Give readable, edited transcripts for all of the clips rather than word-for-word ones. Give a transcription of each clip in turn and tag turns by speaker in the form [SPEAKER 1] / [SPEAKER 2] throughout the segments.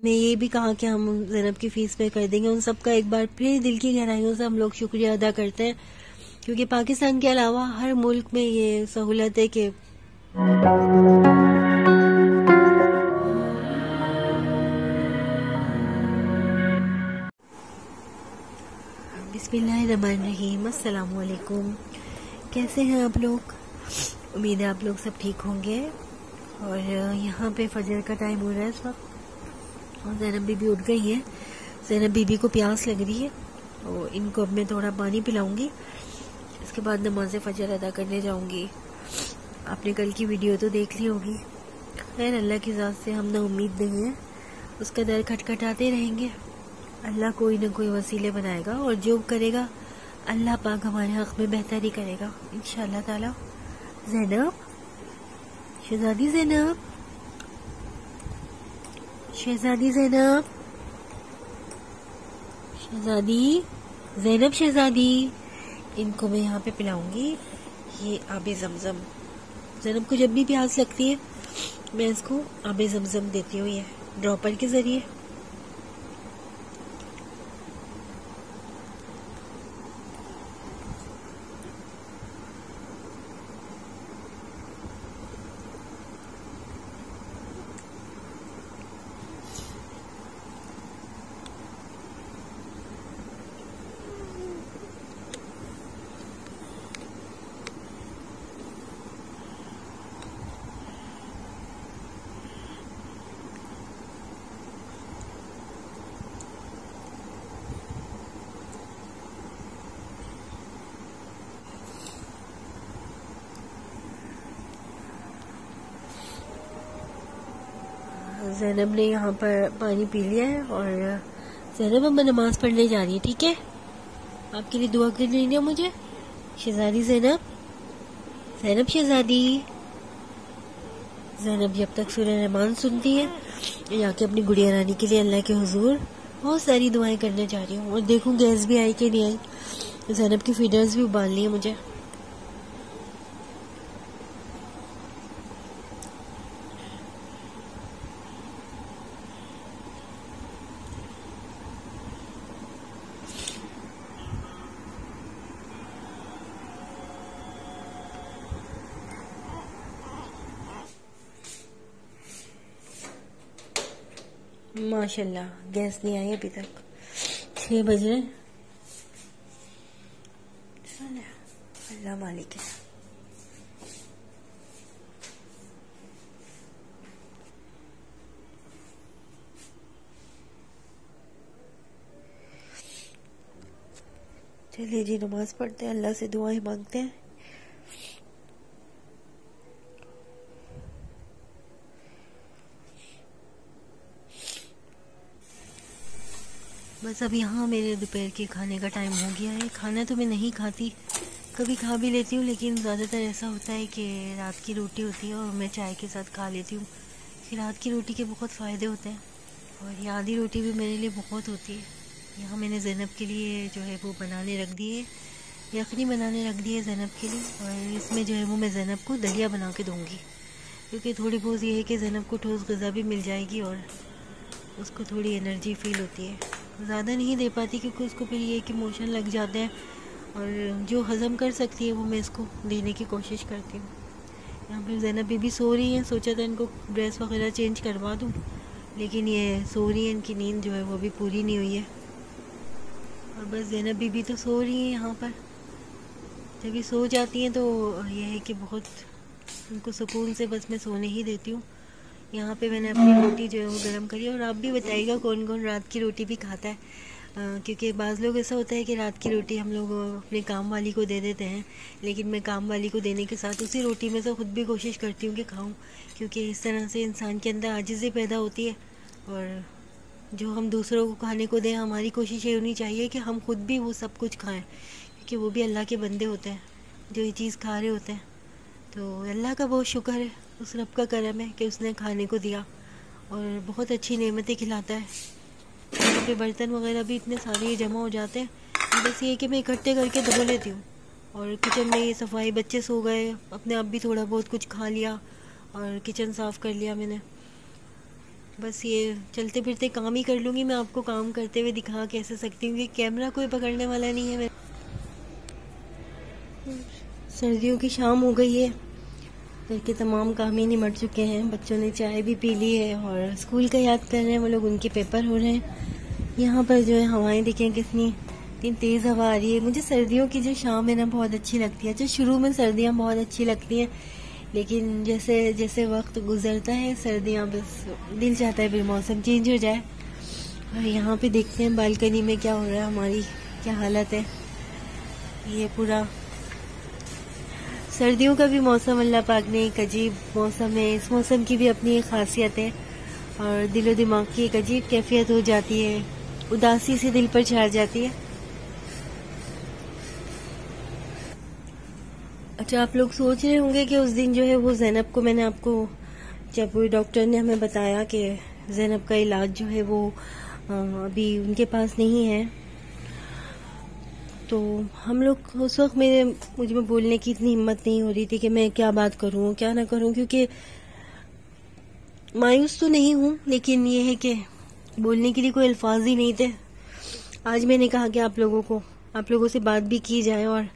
[SPEAKER 1] मैं ये भी कहा कि हम ज़ैनब की फ़ीस पे कर देंगे। उन सब का एक बार फिर दिल की गहराइयों से हम लोग शुक्रिया अदा करते हैं, क्योंकि पाकिस्तान के अलावा हर मुल्क में ये सहूलत है कि बिस्मिल्लाहिर्रहमानिर्रहीम। अस्सलाम वालेकुम। कैसे हैं आप लोग? उम्मीद है आप लोग सब ठीक होंगे। और यहाँ पे फजर का टाइम हो रहा है इस वक्त, और ज़ैनब बीबी उठ गई है। ज़ैनब बीबी को प्यास लग रही है, तो इनको अब मैं थोड़ा पानी पिलाऊंगी। इसके बाद नमाज़ फजर अदा करने जाऊंगी। आपने कल की वीडियो तो देख ली होगी। खैर, अल्लाह की ज़ात से हम ना उम्मीद नहीं है, उसका दर खटखटाते रहेंगे। अल्लाह कोई ना कोई वसीले बनाएगा, और जो करेगा अल्लाह पाक हमारे हक़ में बेहतर ही करेगा इंशाअल्लाह ताला। ज़ैनब, शहज़ादी ज़ैनब, शहज़ादी ज़ैनब, शहज़ादी ज़ैनब, शहज़ादी, इनको मैं यहाँ पे पिलाऊंगी ये आबे ज़मज़म। ज़ैनब को जब भी प्यास लगती है मैं इसको आबे ज़मज़म देती हूँ, ये ड्रॉपर के ज़रिए। ज़ैनब ने यहाँ पर पानी पी लिया है, और ज़ैनब अब नमाज पढ़ने जा रही है। ठीक है, आपके लिए दुआ कर रही है मुझे शहज़ादी ज़ैनब। ज़ैनब, शहज़ादी ज़ैनब जब तक सूरह रहमान सुनती है, जाके अपनी गुड़िया रानी के लिए अल्लाह के हुजूर बहुत सारी दुआएं करने जा रही हूँ। और देखूँ गैस भी आई कि नहीं आई। ज़ैनब की फीडर्स भी उबालनी है मुझे। माशाल्लाह गैस नहीं आई अभी तक। 6 बज रहे। अल्लाह मालिक है। चलिए जी, नमाज पढ़ते हैं, अल्लाह से दुआएं मांगते हैं। बस अब यहाँ मेरे दोपहर के खाने का टाइम हो गया है। खाना तो मैं नहीं खाती, कभी खा भी लेती हूँ, लेकिन ज़्यादातर ऐसा होता है कि रात की रोटी होती है और मैं चाय के साथ खा लेती हूँ। कि रात की रोटी के बहुत फ़ायदे होते हैं, और ये आधी रोटी भी मेरे लिए बहुत होती है। यहाँ मैंने ज़ैनब के लिए जो है वो बनाने रख दिए, यखनी बनाने रख दी है ज़ैनब के लिए। और इसमें जो है वो मैं ज़ैनब को दलिया बना के दूँगी, क्योंकि थोड़ी बहुत ये है कि ज़ैनब को ठोस ग़िज़ा भी मिल जाएगी और उसको थोड़ी एनर्जी फील होती है। ज़्यादा नहीं दे पाती, क्योंकि उसको फिर ये कि मोशन लग जाते हैं, और जो हज़म कर सकती है वो मैं इसको देने की कोशिश करती हूँ। यहाँ पे ज़ैनब बीबी सो रही हैं। सोचा था इनको ड्रेस वगैरह चेंज करवा दूँ, लेकिन ये सो रही है, इनकी नींद जो है वो भी पूरी नहीं हुई है। और बस ज़ैनब बीबी तो सो रही हैं यहाँ पर। जब ये सो जाती हैं तो ये है कि बहुत उनको सुकून से बस मैं सोने ही देती हूँ। यहाँ पे मैंने अपनी रोटी जो है वो गर्म करी। और आप भी बताइएगा कौन कौन रात की रोटी भी खाता है, क्योंकि बाज़ लोग ऐसा होता है कि रात की रोटी हम लोग अपने काम वाली को दे देते हैं, लेकिन मैं काम वाली को देने के साथ उसी रोटी में से ख़ुद भी कोशिश करती हूँ कि खाऊँ, क्योंकि इस तरह से इंसान के अंदर आजिज़ी पैदा होती है। और जो हम दूसरों को खाने को दें, हमारी कोशिश ये होनी चाहिए कि हम खुद भी वो सब कुछ खाएँ, क्योंकि वो भी अल्लाह के बंदे होते हैं जो ये चीज़ खा रहे होते हैं। तो अल्लाह का बहुत शुक्र है, उस रब का करम है कि उसने खाने को दिया और बहुत अच्छी नेमतें खिलाता है। यहाँ पे बर्तन वगैरह भी इतने सारे जमा हो जाते हैं, बस ये कि मैं इकट्ठे करके धो लेती हूँ। और किचन में ये सफाई, बच्चे सो गए, अपने आप भी थोड़ा बहुत कुछ खा लिया और किचन साफ़ कर लिया मैंने। बस ये चलते फिरते काम ही कर लूँगी। मैं आपको काम करते हुए दिखा कैसे सकती हूँ कि कैमरा कोई पकड़ने वाला नहीं है। सर्दियों की शाम हो गई है, घर के तमाम काम ही निमट चुके हैं। बच्चों ने चाय भी पी ली है और स्कूल का याद कर रहे हैं वो लोग, उनके पेपर हो रहे हैं। यहाँ पर जो है हवाएं देखें कितनी तेज़ हवा आ रही है। मुझे सर्दियों की जो शाम है ना बहुत अच्छी लगती है। अच्छा, शुरू में सर्दियाँ बहुत अच्छी लगती हैं, लेकिन जैसे जैसे वक्त गुजरता है सर्दियाँ बस दिल चाहता है फिर मौसम चेंज हो जाए। और यहाँ पे देखते हैं बालकनी में क्या हो रहा है, हमारी क्या हालत है। ये पूरा सर्दियों का भी मौसम अल्लाह पाक ने एक अजीब मौसम है। इस मौसम की भी अपनी एक खासियत है और दिलो दिमाग की एक अजीब कैफियत हो जाती है, उदासी से दिल पर छा जाती है। अच्छा, आप लोग सोच रहे होंगे कि उस दिन जो है वो ज़ैनब को मैंने आपको जब वो डॉक्टर ने हमें बताया कि ज़ैनब का इलाज जो है वो अभी उनके पास नहीं है, तो हम लोग उस वक्त मुझ में बोलने की इतनी हिम्मत नहीं हो रही थी कि मैं क्या बात करूं क्या ना करूं, क्योंकि मायूस तो नहीं हूं लेकिन ये है कि बोलने के लिए कोई अल्फाज ही नहीं थे। आज मैंने कहा कि आप लोगों से बात भी की जाए और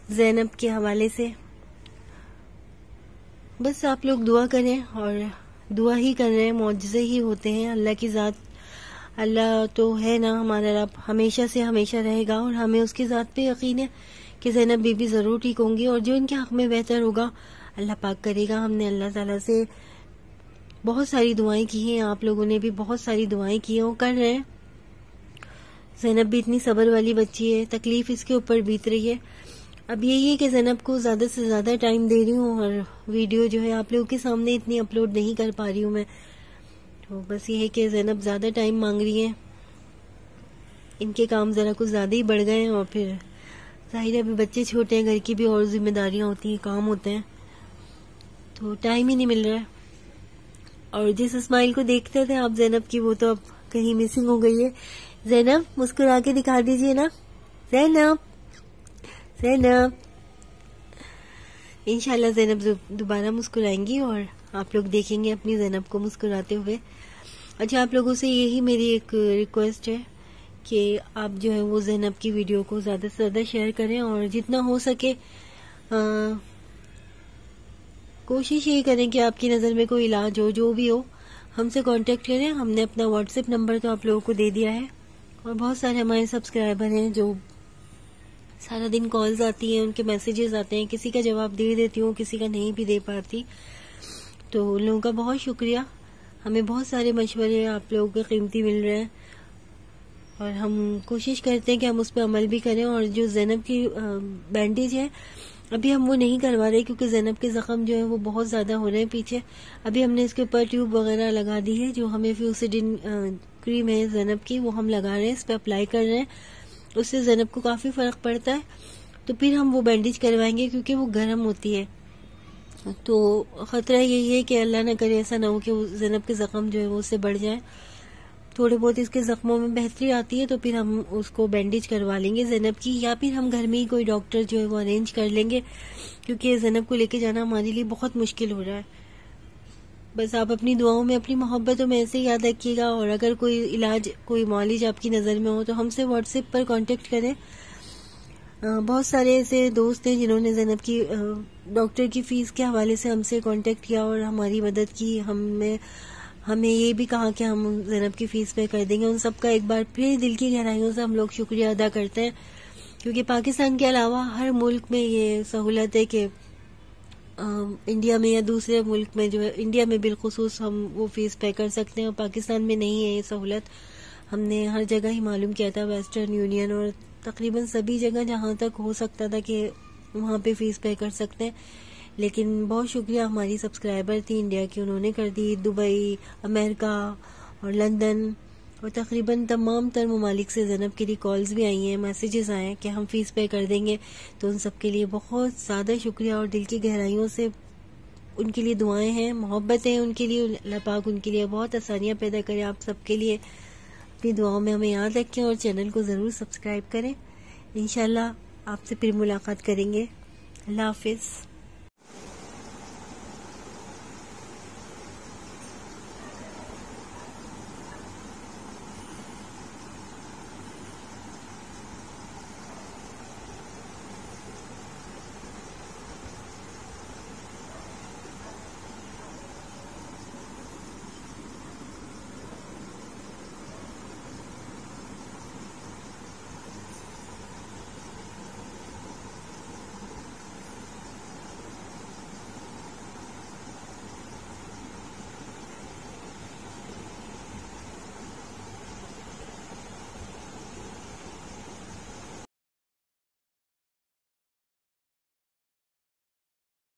[SPEAKER 1] ज़ैनब के हवाले से बस आप लोग दुआ करें, और दुआ ही कर रहे हैं। मौजज़े ही होते हैं, अल्लाह की ज़ात, अल्लाह तो है ना हमारा रब, हमेशा से हमेशा रहेगा और हमें उसकी ज़ात पे यकीन है कि ज़ैनब बीबी ज़रूर ठीक होंगी और जो इनके हक़ में बेहतर होगा अल्लाह पाक करेगा। हमने अल्लाह ताला से बहुत सारी दुआएं की हैं, आप लोगों ने भी बहुत सारी दुआएं की हैं और कर रहे हैं। ज़ैनब भी इतनी सब्र वाली बच्ची है, तकलीफ़ इसके ऊपर बीत रही है। अब यही है कि ज़ैनब को ज़्यादा से ज़्यादा टाइम दे रही हूँ और वीडियो जो है आप लोगों के सामने इतनी अपलोड नहीं कर पा रही हूँ मैं। तो बस ये है कि ज़ैनब ज़्यादा टाइम मांग रही है, इनके काम ज़रा कुछ ज़्यादा ही बढ़ गए हैं और फिर ज़ाहिर है अभी बच्चे छोटे हैं, घर की भी और जिम्मेदारियाँ होती हैं, काम होते हैं, तो टाइम ही नहीं मिल रहा है। और जिस इस्माइल को देखते थे आप ज़ैनब की, वो तो अब कहीं मिसिंग हो गई है। ज़ैनब मुस्कुरा के दिखा दीजिए ना, ज़ैनब इंशाल्लाह ज़ैनब दोबारा मुस्कुराएंगी और आप लोग देखेंगे अपनी ज़ैनब को मुस्कुराते हुए। अच्छा, आप लोगों से यही मेरी एक रिक्वेस्ट है कि आप जो है वो ज़ैनब की वीडियो को ज़्यादा से ज़्यादा शेयर करें और जितना हो सके कोशिश यही करें कि आपकी नज़र में कोई इलाज हो, जो भी हो हमसे कांटेक्ट करें। हमने अपना व्हाट्सएप नंबर तो आप लोगों को दे दिया है और बहुत सारे हमारे सब्सक्राइबर हैं जो सारा दिन कॉल्स आती हैं, उनके मैसेजेस आते हैं, किसी का जवाब दे देती हूँ, किसी का नहीं भी दे पाती, तो उन लोगों का बहुत शुक्रिया। हमें बहुत सारे मशवरे आप लोगों के कीमती मिल रहे हैं और हम कोशिश करते हैं कि हम उस पर अमल भी करें। और जो ज़ैनब की बैंडेज है अभी हम वो नहीं करवा रहे क्योंकि ज़ैनब के ज़ख्म जो है वो बहुत ज़्यादा हो रहे हैं पीछे। अभी हमने इसके ऊपर ट्यूब वगैरह लगा दी है, जो हमें फ्यूसिडिन क्रीम है ज़ैनब की वो हम लगा रहे हैं, इस पर अप्लाई कर रहे हैं, उससे ज़ैनब को काफ़ी फ़र्क पड़ता है। तो फिर हम वो बैंडेज करवाएंगे क्योंकि वो गर्म होती है, तो ख़तरा यही है कि अल्लाह ना करे ऐसा ना हो कि ज़ैनब के ज़ख्म जो है वो उससे बढ़ जाए। थोड़े बहुत इसके ज़ख्मों में बेहतरी आती है तो फिर हम उसको बैंडेज करवा लेंगे ज़ैनब की, या फिर हम घर में ही कोई डॉक्टर जो है वो अरेंज कर लेंगे, क्योंकि ज़ैनब को लेके जाना हमारे लिए बहुत मुश्किल हो रहा है। बस आप अपनी दुआओं में, अपनी मोहब्बतों में ऐसे याद रखिएगा। और अगर कोई इलाज, कोई मौलिज आपकी नज़र में हो तो हमसे व्हाट्सएप पर कांटेक्ट करें। बहुत सारे ऐसे दोस्त हैं जिन्होंने ज़ैनब की डॉक्टर की फ़ीस के हवाले से हमसे कांटेक्ट किया और हमारी मदद की। हमें ये भी कहा कि हम ज़ैनब की फ़ीस पे कर देंगे। उन सब का एक बार फिर दिल की गहराइयों से हम लोग शुक्रिया अदा करते हैं, क्योंकि पाकिस्तान के अलावा हर मुल्क में ये सहूलत है कि इंडिया में या दूसरे मुल्क में जो है, इंडिया में बिलखुसूस हम वो फ़ीस पे कर सकते हैं और पाकिस्तान में नहीं है ये सहूलत। हमने हर जगह ही मालूम किया था, वेस्टर्न यूनियन और तकरीबन सभी जगह जहाँ तक हो सकता था कि वहाँ पे फ़ीस पे कर सकते हैं। लेकिन बहुत शुक्रिया हमारी सब्सक्राइबर थी इंडिया की, उन्होंने कर दी। दुबई, अमेरिका और लंदन और तकरीबन तमाम तर ममालिक से ज़ैनब के लिए कॉल्स भी आई हैं, मैसेजेस आए हैं कि हम फ़ीस पे कर देंगे। तो उन सब के लिए बहुत ज़्यादा शुक्रिया और दिल की गहराइयों से उनके लिए दुआएं हैं, मोहब्बत है उनके लिए। अल्लाह पाक उनके लिए बहुत आसानियाँ पैदा करे। आप सबके लिए अपनी दुआओं में हमें याद रखें और चैनल को ज़रूर सब्सक्राइब करें। इंशाल्लाह आपसे फिर मुलाकात करेंगे। अल्लाह हाफिज़।